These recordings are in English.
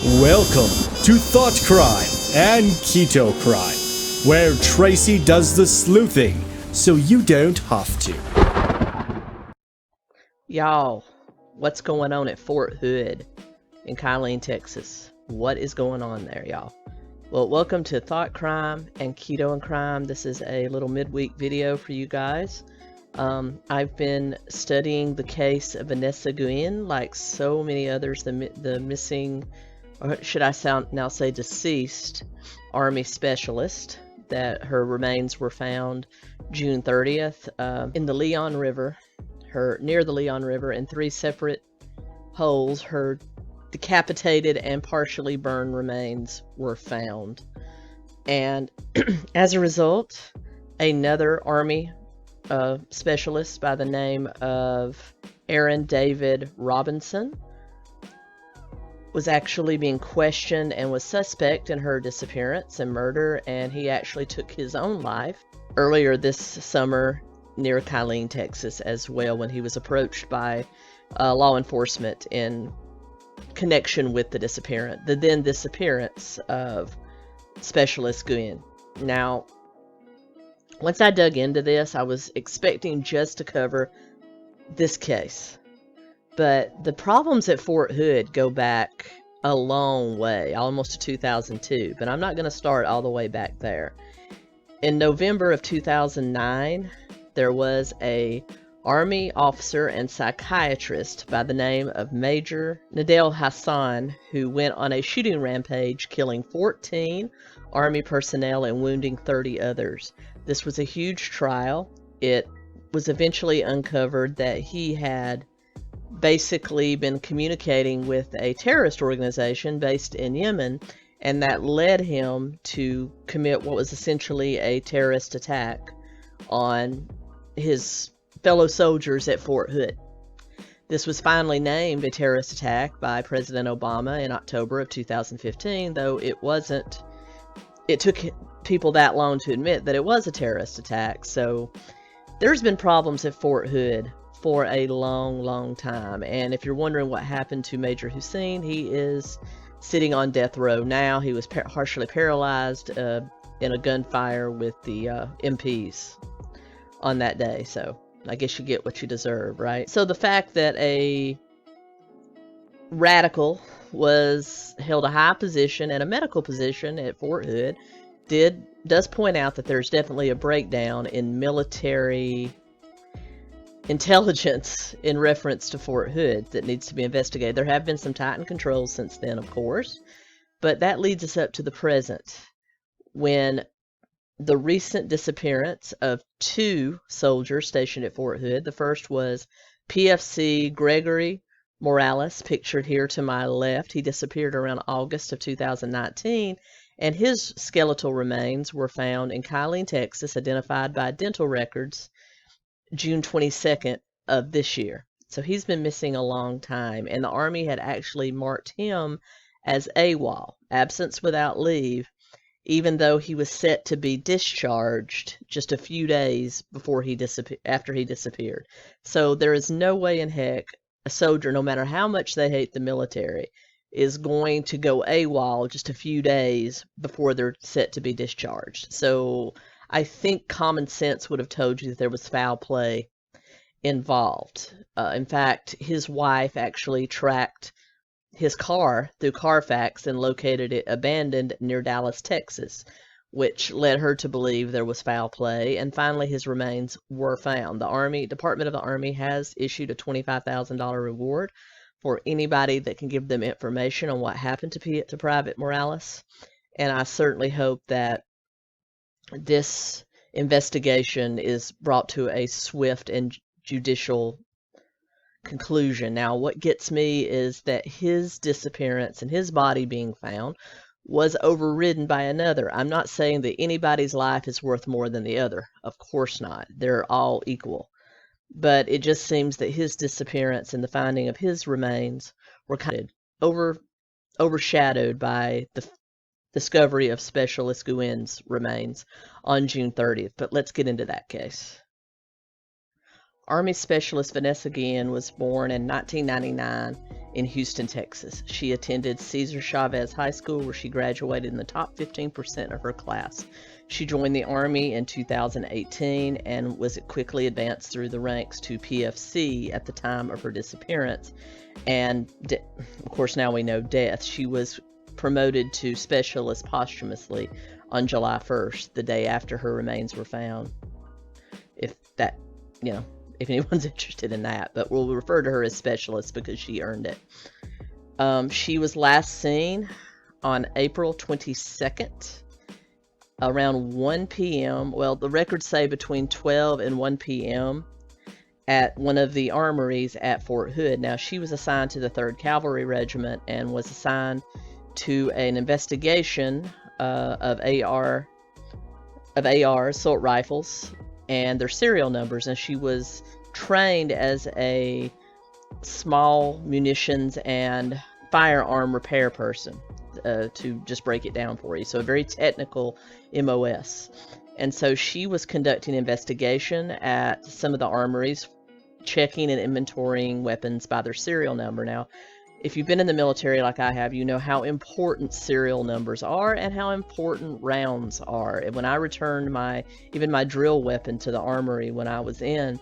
Welcome to Thought Crime and Keto Crime, where Tracy does the sleuthing so you don't have to. Y'all, what's going on at Fort Hood in Killeen, Texas? What is going on there, y'all? Well, welcome to Thought Crime and Keto and Crime. This is a little midweek video for you guys. I've been studying the case of Vanessa Guillen, like so many others, the missing, or should I now say deceased, Army specialist, that her remains were found June 30th in the Leon River, near the Leon River, in 3 separate holes. Her decapitated and partially burned remains were found. And as a result, another Army specialist by the name of Aaron David Robinson was actually being questioned and was suspect in her disappearance and murder, and he actually took his own life earlier this summer near Killeen, Texas as well, when he was approached by law enforcement in connection with the then disappearance of Specialist Guillen. Now, once I dug into this, I was expecting just to cover this case. But the problems at Fort Hood go back a long way, almost to 2002, but I'm not going to start all the way back there. In November of 2009, there was a Army officer and psychiatrist by the name of Major Nadel Hassan who went on a shooting rampage, killing 14 Army personnel and wounding 30 others. This was a huge trial. It was eventually uncovered that he had basically been communicating with a terrorist organization based in Yemen, and that led him to commit what was essentially a terrorist attack on his fellow soldiers at Fort Hood. This was finally named a terrorist attack by President Obama in October of 2015, though it took people that long to admit that it was a terrorist attack. So there's been problems at Fort Hood for a long time, and if you're wondering what happened to Major Hussein, he is sitting on death row now. He was partially paralyzed in a gunfire with the MPs on that day, so I guess you get what you deserve, right? So the fact that a radical held a high position and a medical position at Fort Hood does point out that there's definitely a breakdown in military intelligence in reference to Fort Hood that needs to be investigated. There have been some tightened controls since then, of course, but that leads us up to the present, when the recent disappearance of 2 soldiers stationed at Fort Hood. The first was PFC Gregory Morales, pictured here to my left. He disappeared around August of 2019, and his skeletal remains were found in Killeen, Texas, identified by dental records June 22nd of this year. So he's been missing a long time, and the Army had actually marked him as AWOL, absence without leave, even though he was set to be discharged just a few days after he disappeared. So there is no way in heck a soldier, no matter how much they hate the military, is going to go AWOL just a few days before they're set to be discharged. So I think common sense would have told you that there was foul play involved. In fact, his wife actually tracked his car through Carfax and located it abandoned near Dallas, Texas, which led her to believe there was foul play. And finally, his remains were found. The Department of the Army has issued a $25,000 reward for anybody that can give them information on what happened to Private Morales. And I certainly hope that this investigation is brought to a swift and judicial conclusion. Now, what gets me is that his disappearance and his body being found was overridden by another. I'm not saying that anybody's life is worth more than the other. Of course not. They're all equal. But it just seems that his disappearance and the finding of his remains were kind of overshadowed by the discovery of Specialist Guillen's remains on June 30th. But let's get into that case. Army Specialist Vanessa Guillen was born in 1999 in Houston, Texas. She attended Cesar Chavez High School, where she graduated in the top 15% of her class. She joined the Army in 2018 and was quickly advanced through the ranks to PFC at the time of her disappearance. And, of course, now we know death. She was promoted to specialist posthumously on July 1st, the day after her remains were found. If that, if anyone's interested in that, but we'll refer to her as specialist because she earned it. She was last seen on April 22nd around 1 p.m. Well, the records say between 12 and 1 p.m. at one of the armories at Fort Hood. Now, she was assigned to the 3rd Cavalry Regiment and was assigned to an investigation of AR assault rifles and their serial numbers, and she was trained as a small munitions and firearm repair person, to just break it down for you. So a very technical MOS. And so she was conducting investigation at some of the armories, checking and inventorying weapons by their serial number. Now, if you've been in the military like I have, you know how important serial numbers are and how important rounds are. And when I returned even my drill weapon to the armory when I was in,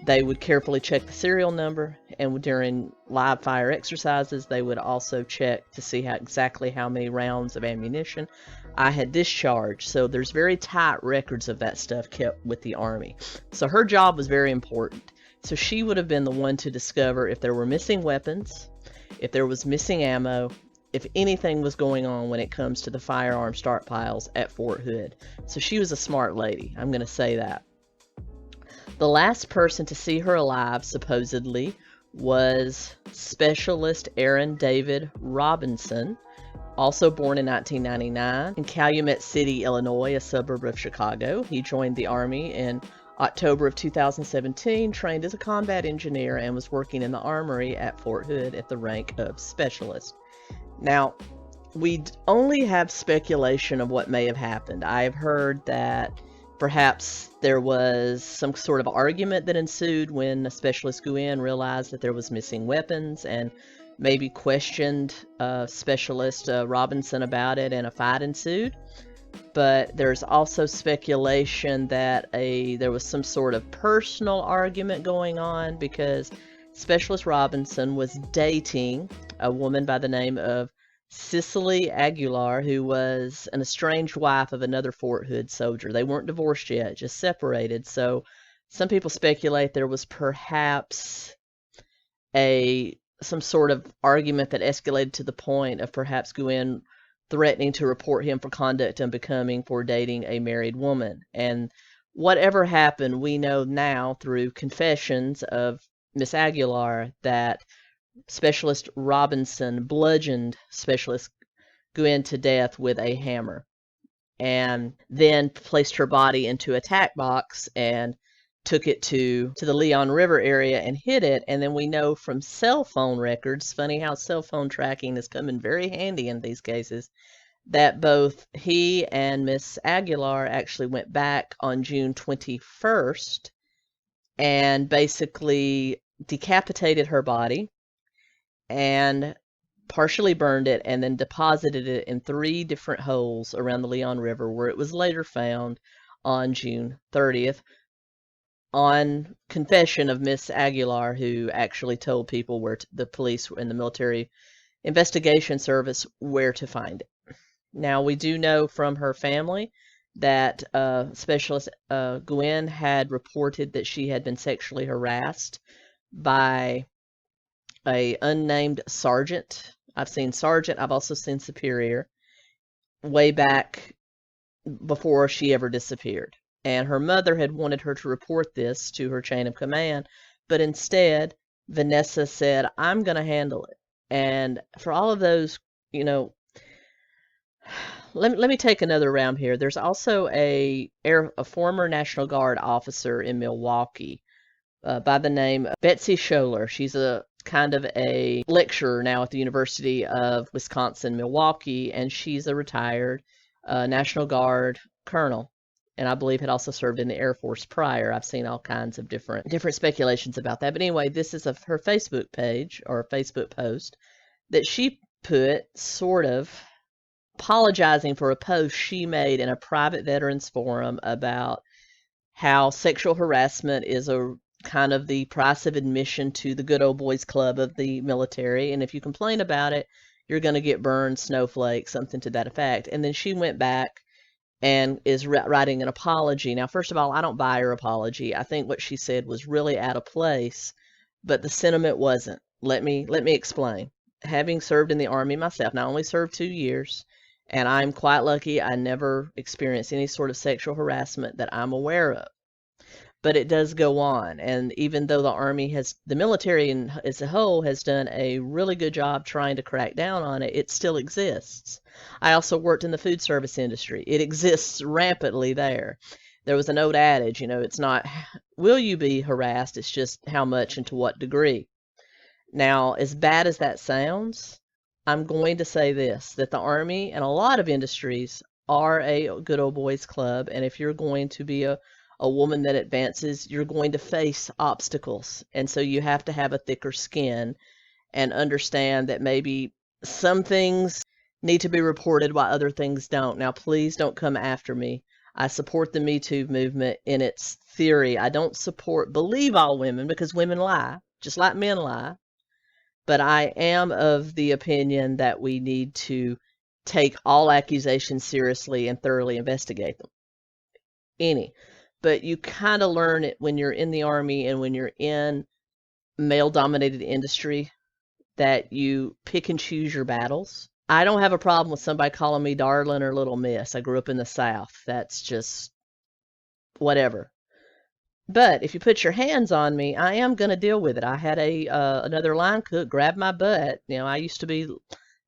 they would carefully check the serial number, and during live fire exercises, they would also check to see exactly how many rounds of ammunition I had discharged. So there's very tight records of that stuff kept with the Army. So her job was very important. So she would have been the one to discover if there were missing weapons, if there was missing ammo, if anything was going on when it comes to the firearm stockpiles at Fort Hood. So she was a smart lady, I'm going to say that. The last person to see her alive, supposedly, was Specialist Aaron David Robinson, also born in 1999 in Calumet City, Illinois, a suburb of Chicago. He joined the Army in October of 2017, trained as a combat engineer, and was working in the armory at Fort Hood at the rank of specialist. Now, we only have speculation of what may have happened. I have heard that perhaps there was some sort of argument that ensued when Specialist Guillen realized that there was missing weapons and maybe questioned Specialist Robinson about it, and a fight ensued. But there's also speculation that there was some sort of personal argument going on because Specialist Robinson was dating a woman by the name of Cicely Aguilar, who was an estranged wife of another Fort Hood soldier. They weren't divorced yet, just separated. So some people speculate there was perhaps some sort of argument that escalated to the point of perhaps Guillen threatening to report him for conduct unbecoming for dating a married woman. And whatever happened, we know now through confessions of Miss Aguilar that Specialist Robinson bludgeoned Specialist Guillen to death with a hammer, and then placed her body into a tack box and took it to the Leon River area and hid it. And then we know from cell phone records, funny how cell phone tracking is coming very handy in these cases, that both he and Miss Aguilar actually went back on June 21st and basically decapitated her body and partially burned it, and then deposited it in 3 different holes around the Leon River, where it was later found on June 30th on confession of Miss Aguilar, who actually told people the police and the military investigation service where to find it. Now, we do know from her family that Specialist Guillen had reported that she had been sexually harassed by a unnamed sergeant. I've seen sergeant, I've also seen superior, way back before she ever disappeared. And her mother had wanted her to report this to her chain of command, but instead Vanessa said, I'm going to handle it. And for all of those, let me take another round here. There's also a former National Guard officer in Milwaukee by the name of Betsey Shoulder. She's a kind of a lecturer now at the University of Wisconsin-Milwaukee, and she's a retired National Guard colonel. and I believe had also served in the Air Force prior. I've seen all kinds of different speculations about that. But anyway, this is her Facebook page or Facebook post that she put, sort of apologizing for a post she made in a private veterans forum about how sexual harassment is a kind of the price of admission to the good old boys club of the military, and if you complain about it, you're going to get burned, snowflake, something to that effect. And then she went back and is writing an apology. Now, first of all, I don't buy her apology. I think what she said was really out of place, but the sentiment wasn't. Let me explain. Having served in the Army myself, not only served 2 years, and I'm quite lucky I never experienced any sort of sexual harassment that I'm aware of. But it does go on, and even though the military as a whole has done a really good job trying to crack down on it, it still exists. I also worked in the food service industry. It exists rampantly there. There was an old adage, it's not will you be harassed, it's just how much and to what degree. Now, as bad as that sounds, I'm going to say this, that the Army and a lot of industries are a good old boys club, and if you're going to be a woman that advances, you're going to face obstacles. And so you have to have a thicker skin and understand that maybe some things need to be reported while other things don't. Now, please don't come after me. I support the Me Too movement in its theory. I don't believe all women, because women lie, just like men lie. But I am of the opinion that we need to take all accusations seriously and thoroughly investigate them. But you kind of learn it when you're in the Army and when you're in male-dominated industry, that you pick and choose your battles. I don't have a problem with somebody calling me darling or little miss. I grew up in the South. That's just whatever. But if you put your hands on me, I am going to deal with it. I had another line cook grab my butt. I used to be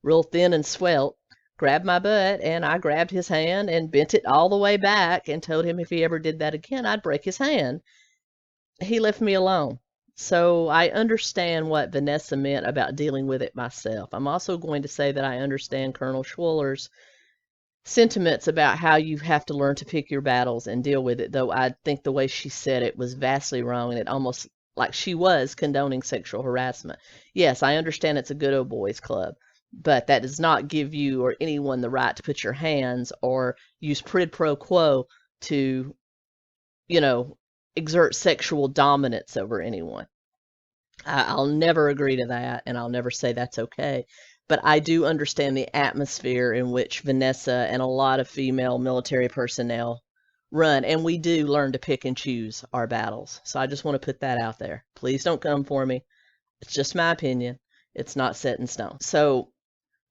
real thin and svelte. Grabbed my butt, and I grabbed his hand and bent it all the way back and told him if he ever did that again, I'd break his hand. He left me alone. So I understand what Vanessa meant about dealing with it myself. I'm also going to say that I understand Colonel Schwoller's sentiments about how you have to learn to pick your battles and deal with it, though I think the way she said it was vastly wrong, and it almost like she was condoning sexual harassment. Yes, I understand it's a good old boys club, but that does not give you or anyone the right to put your hands or use quid pro quo to, exert sexual dominance over anyone. I'll never agree to that, and I'll never say that's okay. But I do understand the atmosphere in which Vanessa and a lot of female military personnel run, and we do learn to pick and choose our battles. So I just want to put that out there. Please don't come for me. It's just my opinion. It's not set in stone. So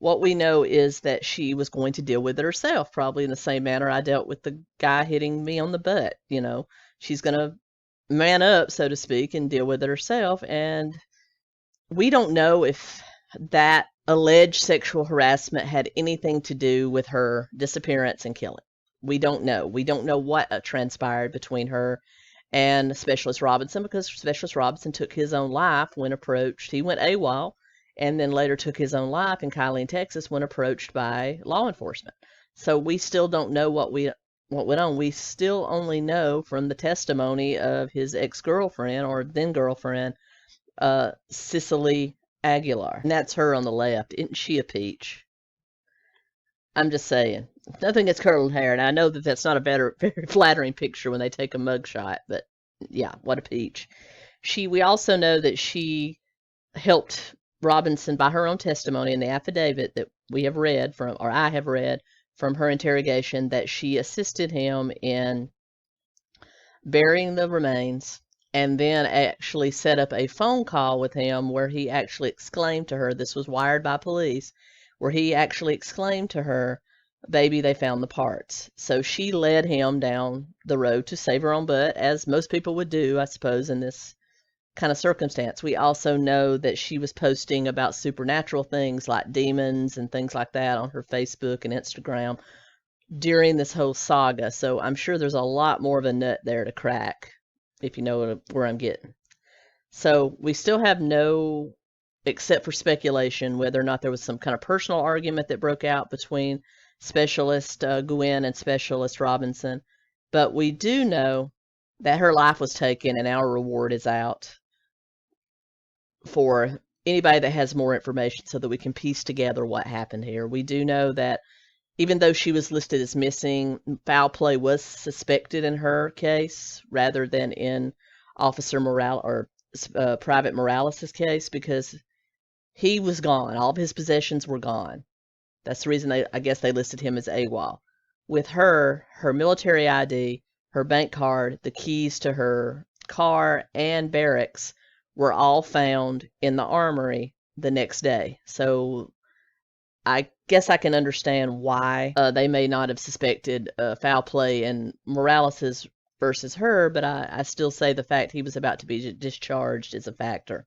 what we know is that she was going to deal with it herself, probably in the same manner I dealt with the guy hitting me on the butt. She's going to man up, so to speak, and deal with it herself. And we don't know if that alleged sexual harassment had anything to do with her disappearance and killing. We don't know. We don't know what transpired between her and Specialist Robinson, because Specialist Robinson took his own life when approached. He went AWOL and then later took his own life in Kyleen, Texas, when approached by law enforcement. So we still don't know what went on. We still only know from the testimony of his ex-girlfriend, or then girlfriend, Cicely Aguilar. And that's her on the left. Isn't she a peach? I'm just saying. Nothing gets curled hair, and I know that that's not a very flattering picture when they take a mugshot, but yeah, what a peach. We also know that she helped Robinson by her own testimony in the affidavit that we have read from, or I have read from her interrogation, that she assisted him in burying the remains and then actually set up a phone call with him where he actually exclaimed to her, this was wired by police, where he actually exclaimed to her, baby, they found the parts. So she led him down the road to save her own butt, as most people would do, I suppose, in this kind of circumstance. We also know that she was posting about supernatural things like demons and things like that on her Facebook and Instagram during this whole saga. So I'm sure there's a lot more of a nut there to crack, if you know where I'm getting. So we still have no, except for speculation, whether or not there was some kind of personal argument that broke out between Specialist Gwen and Specialist Robinson. But we do know that her life was taken and our reward is out for anybody that has more information so that we can piece together what happened here. We do know that even though she was listed as missing, foul play was suspected in her case rather than in Officer Morales or Private Morales' case, because he was gone. All of his possessions were gone. That's the reason I guess they listed him as AWOL. With her, her military ID, her bank card, the keys to her car, and barracks were all found in the armory the next day. So I guess I can understand why they may not have suspected foul play in Morales's versus her, but I still say the fact he was about to be discharged is a factor.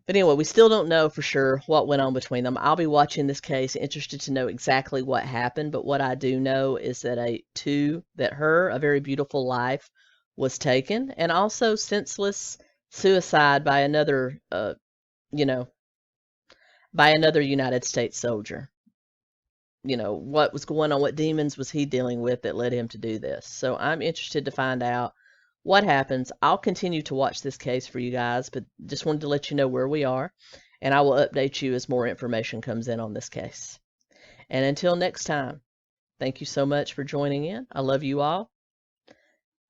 But anyway, we still don't know for sure what went on between them. I'll be watching this case, interested to know exactly what happened. But what I do know is that a very beautiful life was taken, and also senseless suicide by another, by another United States soldier. What was going on? What demons was he dealing with that led him to do this? So I'm interested to find out what happens. I'll continue to watch this case for you guys, but just wanted to let you know where we are, and I will update you as more information comes in on this case. And until next time, thank you so much for joining in. I love you all.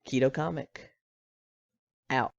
Keto Comic out.